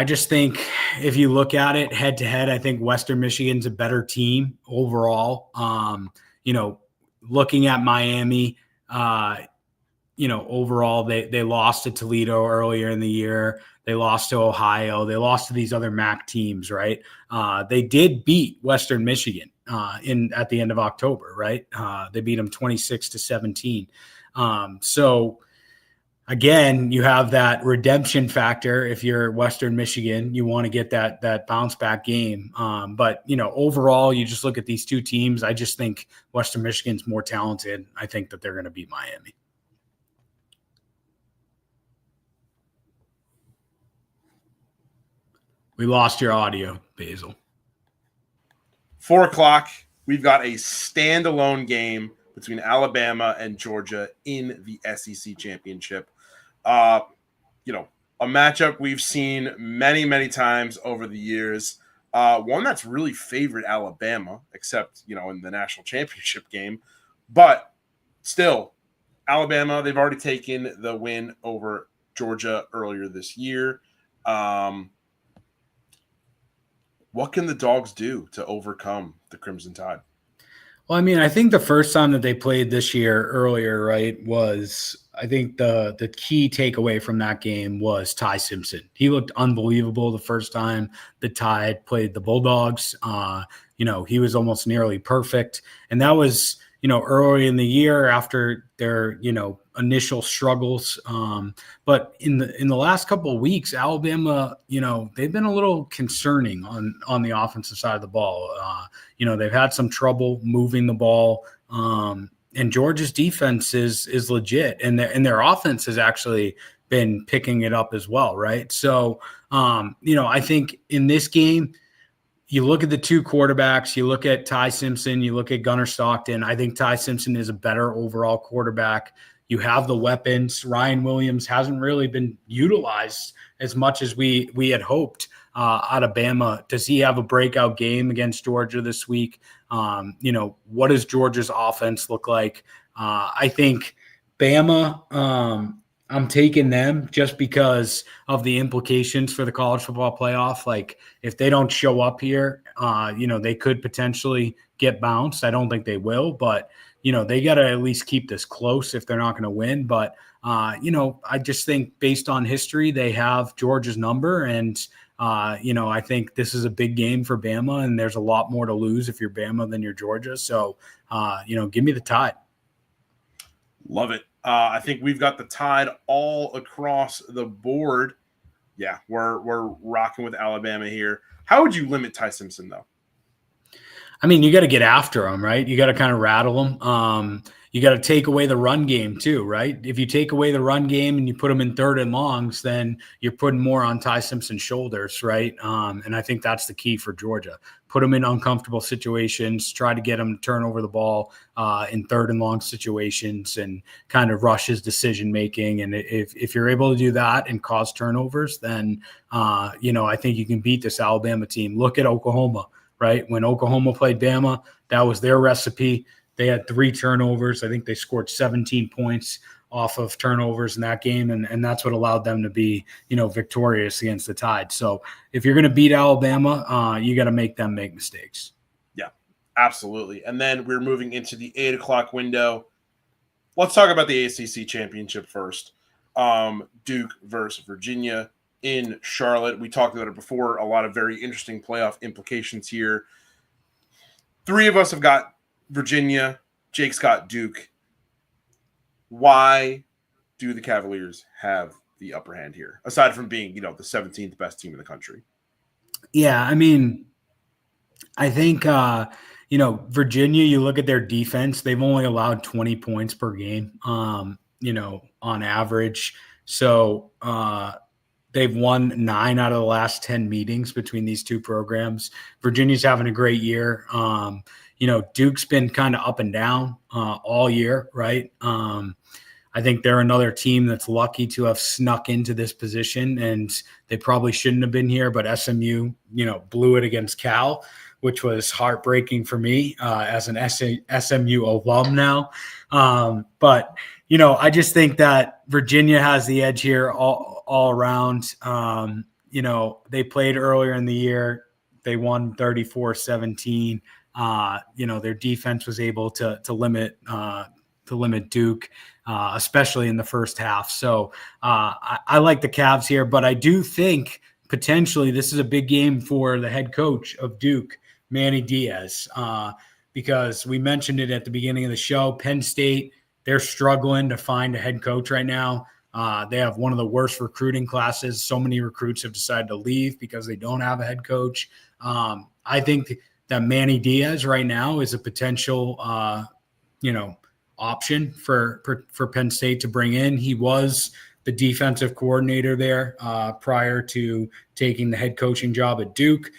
just think if you look at it head to head, I think Western Michigan's a better team overall. Looking at Miami, overall they lost to Toledo earlier in the year. They lost to Ohio. They lost to these other MAC teams, right? They did beat Western Michigan at the end of October, right? They beat them 26-17. So again, you have that redemption factor. If you're Western Michigan, you want to get that bounce back game. But overall, you just look at these two teams. I just think Western Michigan's more talented. I think that they're going to beat Miami. We lost your audio, Basil. 4:00. We've got a standalone game between Alabama and Georgia in the SEC championship. A matchup we've seen many, many times over the years. One that's really favored Alabama, except, in the national championship game. But still, Alabama, they've already taken the win over Georgia earlier this year. What can the Dogs do to overcome the Crimson Tide? Well, I think the first time that they played this year earlier, right, was I think the key takeaway from that game was Ty Simpson. He looked unbelievable the first time the Tide played the Bulldogs. he was almost nearly perfect. And that was, early in the year after their, initial struggles. But in the last couple of weeks, Alabama, they've been a little concerning on the offensive side of the ball. They've had some trouble moving the ball. And Georgia's defense is legit, and their offense has actually been picking it up as well, right? So, I think in this game, you look at the two quarterbacks, you look at Ty Simpson, you look at Gunnar Stockton. I think Ty Simpson is a better overall quarterback. You have the weapons. Ryan Williams hasn't really been utilized as much as we had hoped out of Bama. Does he have a breakout game against Georgia this week? What does Georgia's offense look like? I think Bama, I'm taking them just because of the implications for the college football playoff. Like if they don't show up here, they could potentially get bounced. I don't think they will, but they got to at least keep this close if they're not going to win. But, I just think based on history, they have Georgia's number. And, I think this is a big game for Bama, and there's a lot more to lose if you're Bama than you're Georgia. So, give me the Tide. Love it. I think we've got the Tide all across the board. Yeah, we're rocking with Alabama here. How would you limit Ty Simpson, though? I mean, you got to get after him, right? You got to kind of rattle him. You got to take away the run game too, right? If you take away the run game and you put him in third and longs, then you're putting more on Ty Simpson's shoulders, right? And I think that's the key for Georgia. Put him in uncomfortable situations, try to get him to turn over the ball in third and long situations and kind of rush his decision-making. And if you're able to do that and cause turnovers, then, I think you can beat this Alabama team. Look at Oklahoma, right? When Oklahoma played Bama, that was their recipe. They had 3 turnovers. I think they scored 17 points off of turnovers in that game, and that's what allowed them to be, victorious against the Tide. So if you're going to beat Alabama, you got to make them make mistakes. Yeah, absolutely. And then we're moving into the 8 o'clock window. Let's talk about the ACC championship first. Duke versus Virginia in Charlotte. We talked about it before. A lot of very interesting playoff implications here. 3 of us have got Virginia. Jake's got Duke. Why do the Cavaliers have the upper hand here, aside from being, the 17th best team in the country? Yeah, I mean, I think, Virginia, you look at their defense, they've only allowed 20 points per game, on average. So they've won 9 out of the last 10 meetings between these two programs. Virginia's having a great year. Duke's been kind of up and down all year, right? I think they're another team that's lucky to have snuck into this position, and they probably shouldn't have been here, but SMU, blew it against Cal, which was heartbreaking for me as an SMU alum now. But, I just think that Virginia has the edge here all around. They played earlier in the year. They won 34-17. Their defense was able to limit Duke, especially in the first half. So I like the Cavs here, but I do think potentially this is a big game for the head coach of Duke, Manny Diaz, because we mentioned it at the beginning of the show. Penn State, they're struggling to find a head coach right now. They have one of the worst recruiting classes. So many recruits have decided to leave because they don't have a head coach. I think that Manny Diaz right now is a potential, option for Penn State to bring in. He was the defensive coordinator there prior to taking the head coaching job at Duke.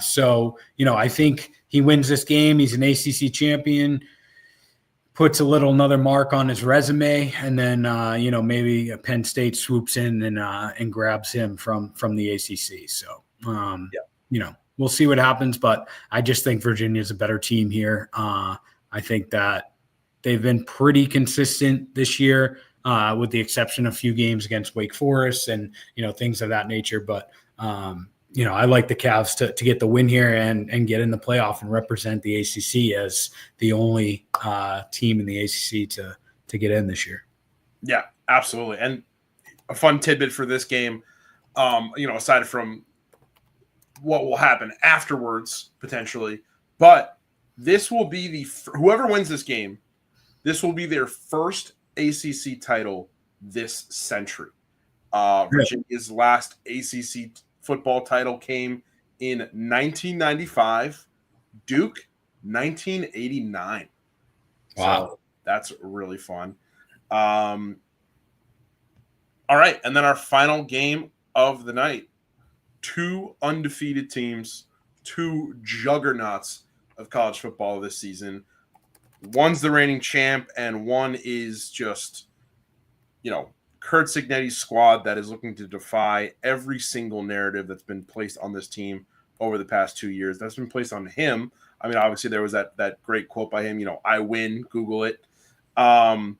So I think he wins this game. He's an ACC champion, puts another mark on his resume, and then maybe Penn State swoops in and grabs him from the ACC. So we'll see what happens, but I just think Virginia is a better team here. I think that they've been pretty consistent this year, with the exception of a few games against Wake Forest and things of that nature. But I like the Cavs to get the win here and get in the playoff and represent the ACC as the only team in the ACC to get in this year. Yeah, absolutely. And a fun tidbit for this game, aside from what will happen afterwards, potentially, But this will be whoever wins this game, this will be their first ACC title this century. Virginia's last ACC football title came in 1995, Duke 1989. Wow. So that's really fun. All right, and then our final game of the night. 2 undefeated teams, 2 juggernauts of college football this season. One's the reigning champ, and one is just, Kurt Cignetti's squad that is looking to defy every single narrative that's been placed on this team over the past 2 years. That's been placed on him. I mean, obviously there was that great quote by him, I win, Google it. Ohio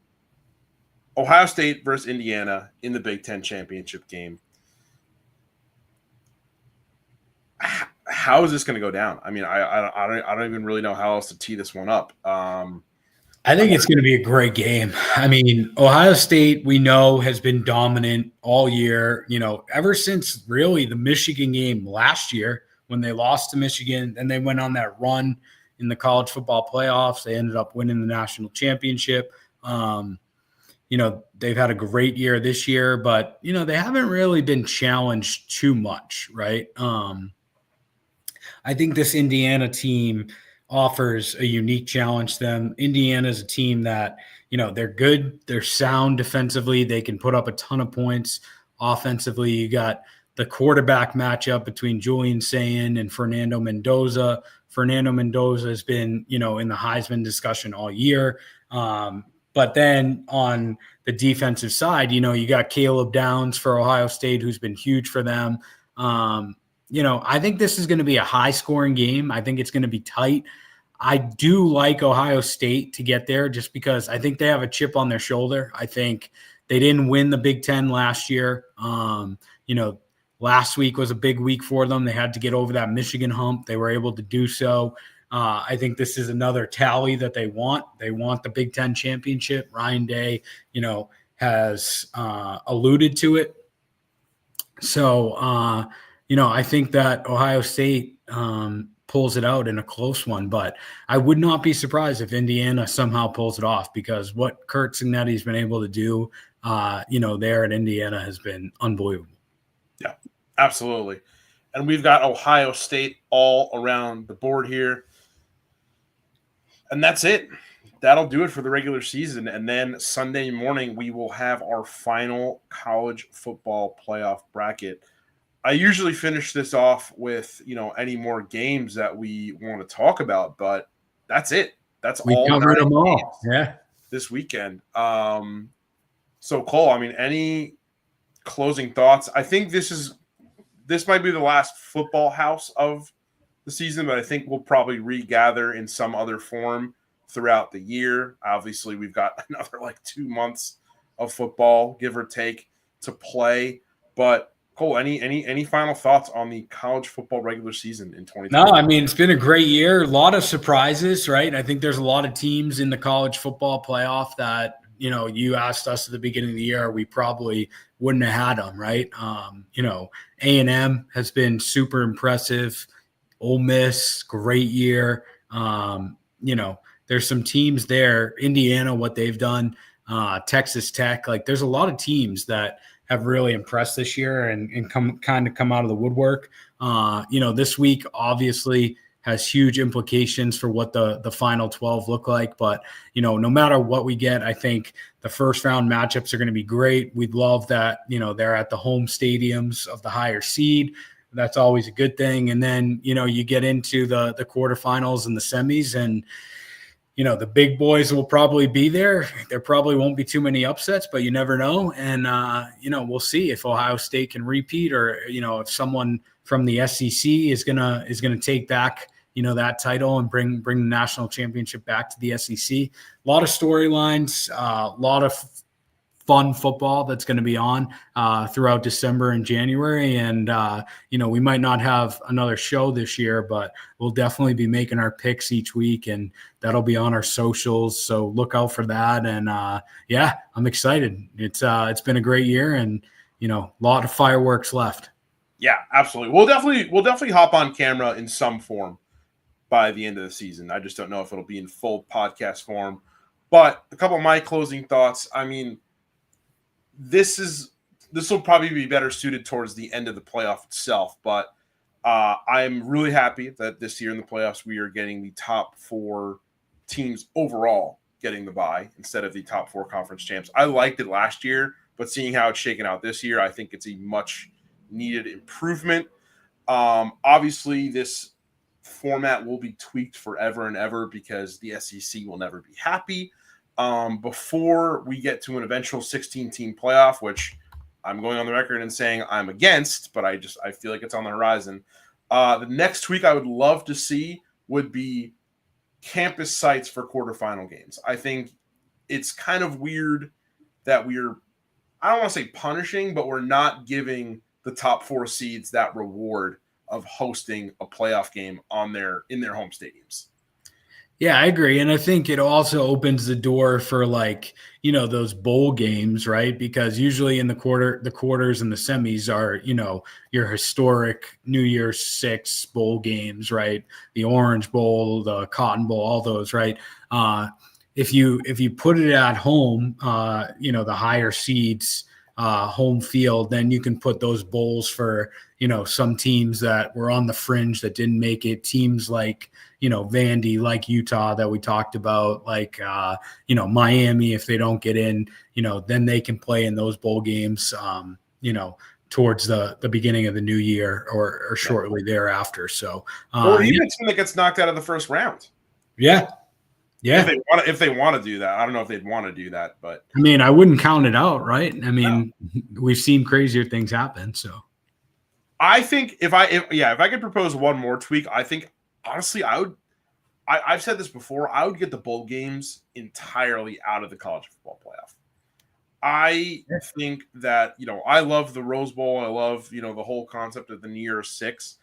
State versus Indiana in the Big Ten championship game. How is this going to go down? I mean, I don't even really know how else to tee this one up. I think it's going to be a great game. I mean, Ohio State, we know, has been dominant all year, ever since really the Michigan game last year when they lost to Michigan. And they went on that run in the college football playoffs. They ended up winning the national championship. They've had a great year this year, but, they haven't really been challenged too much, right? I think this Indiana team offers a unique challenge to them. Indiana is a team that, they're good. They're sound defensively. They can put up a ton of points offensively. You got the quarterback matchup between Julian Sayin and Fernando Mendoza. Fernando Mendoza has been, in the Heisman discussion all year. But then on the defensive side, you got Caleb Downs for Ohio State, who's been huge for them. I think this is going to be a high-scoring game. I think it's going to be tight. I do like Ohio State to get there just because I think they have a chip on their shoulder. I think they didn't win the Big Ten last year. Last week was a big week for them. They had to get over that Michigan hump. They were able to do so. I think this is another tally that they want. They want the Big Ten championship. Ryan Day, has alluded to it. So, I think that Ohio State pulls it out in a close one, but I would not be surprised if Indiana somehow pulls it off because what Kurt Cignetti's been able to do, there at Indiana has been unbelievable. Yeah, absolutely. And we've got Ohio State all around the board here. And that's it. That'll do it for the regular season. And then Sunday morning, we will have our final college football playoff bracket. I usually finish this off with, any more games that we want to talk about, but that's it. That's we all. Covered them all. Yeah. This weekend. So Cole, I mean, any closing thoughts? I think this might be the last football house of the season, but I think we'll probably regather in some other form throughout the year. Obviously, we've got another 2 months of football, give or take, to play. But Cole, any final thoughts on the college football regular season in 2020? No, I mean, it's been a great year. A lot of surprises, right? I think there's a lot of teams in the college football playoff that, you asked us at the beginning of the year, we probably wouldn't have had them, right? A&M has been super impressive. Ole Miss, great year. There's some teams there. Indiana, what they've done. Texas Tech. There's a lot of teams that have really impressed this year and come out of the woodwork. This week obviously has huge implications for what the final 12 look like. But, no matter what we get, I think the first round matchups are going to be great. We'd love that, they're at the home stadiums of the higher seed. That's always a good thing. And then, you get into the quarterfinals and the semis and, the big boys will probably be there. There probably won't be too many upsets, but you never know. And, we'll see if Ohio State can repeat or, if someone from the SEC is going to take back, that title and bring the national championship back to the SEC. A lot of storylines, a lot of fun football that's going to be on throughout December and January. And, we might not have another show this year, but we'll definitely be making our picks each week and that'll be on our socials. So look out for that. And I'm excited. It's been a great year and, a lot of fireworks left. Yeah, absolutely. We'll definitely hop on camera in some form by the end of the season. I just don't know if it'll be in full podcast form. But a couple of my closing thoughts. I mean, this will probably be better suited towards the end of the playoff itself. But I'm really happy that this year in the playoffs we are getting the top 4 teams overall getting the bye instead of the top 4 conference champs. I liked it last year, but seeing how it's shaken out this year, I think it's a much needed improvement. Obviously, this format will be tweaked forever and ever because the SEC will never be happy. Before we get to an eventual 16-team playoff, which I'm going on the record and saying I'm against, but I feel like it's on the horizon. The next tweak I would love to see would be campus sites for quarterfinal games. I think it's kind of weird that I don't want to say punishing, but we're not giving the top 4 seeds that reward of hosting a playoff game in their home stadiums. Yeah, I agree. And I think it also opens the door for those bowl games, right? Because usually in the quarters and the semis are, your historic New Year's 6 bowl games, right? The Orange Bowl, the Cotton Bowl, all those, right? If you put it at home, the higher seeds, home field, then you can put those bowls for, some teams that were on the fringe that didn't make it, teams like, Vandy, like Utah that we talked about, like, Miami, if they don't get in, then they can play in those bowl games, towards the beginning of the new year or shortly thereafter. So, or even a team that gets knocked out of the first round. Yeah. Yeah. If they want to do that. I don't know if they'd want to do that, but I mean, I wouldn't count it out, right? I mean, We've seen crazier things happen. So I think if I could propose one more tweak, I think honestly I've said this before, I would get the bowl games entirely out of the college football playoff. I think that, I love the Rose Bowl. I love, the whole concept of the New Year's 6.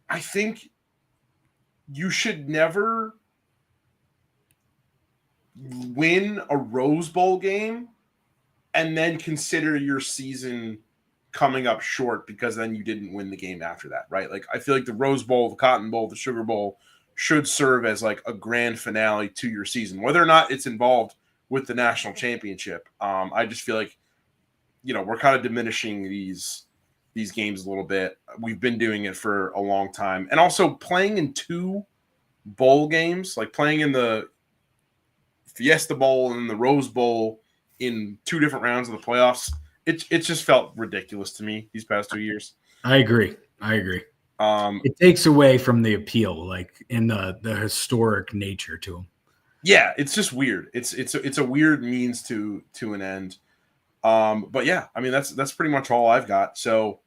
I think you should never win a Rose Bowl game and then consider your season coming up short because then you didn't win the game after that, right? Like, I feel like the Rose Bowl, the Cotton Bowl, the Sugar Bowl should serve as like a grand finale to your season, whether or not it's involved with the national championship. I just feel like, we're kind of diminishing these games a little bit. We've been doing it for a long time. And also playing in 2 bowl games, like playing in the Fiesta Bowl and the Rose Bowl in 2 different rounds of the playoffs, it just felt ridiculous to me these past 2 years. I agree. It takes away from the appeal, like in the historic nature to them. Yeah, it's just weird. It's a weird means to an end. But yeah, I mean that's pretty much all I've got. So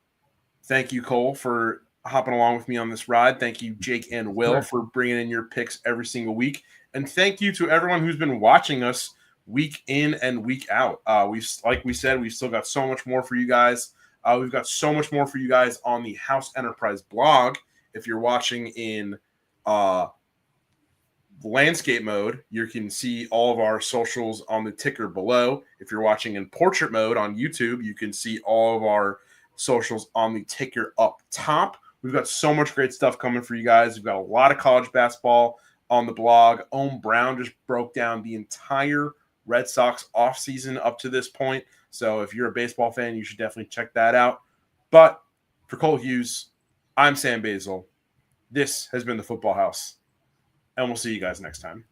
thank you, Cole, for hopping along with me on this ride. Thank you, Jake and Will, for bringing in your picks every single week. And thank you to everyone who's been watching us week in and week out. Like we said, we've still got so much more for you guys. We've got so much more for you guys on the House Enterprise blog. If you're watching in landscape mode, you can see all of our socials on the ticker below. If you're watching in portrait mode on YouTube, you can see all of our socials on the ticker up top. We've got so much great stuff coming for you guys. We've got a lot of college basketball on the blog. Ohm Brown just broke down the entire Red Sox offseason up to this point. So if you're a baseball fan, you should definitely check that out. But for Cole Hughes, I'm Sam Basil. This has been the Football House, and we'll see you guys next time.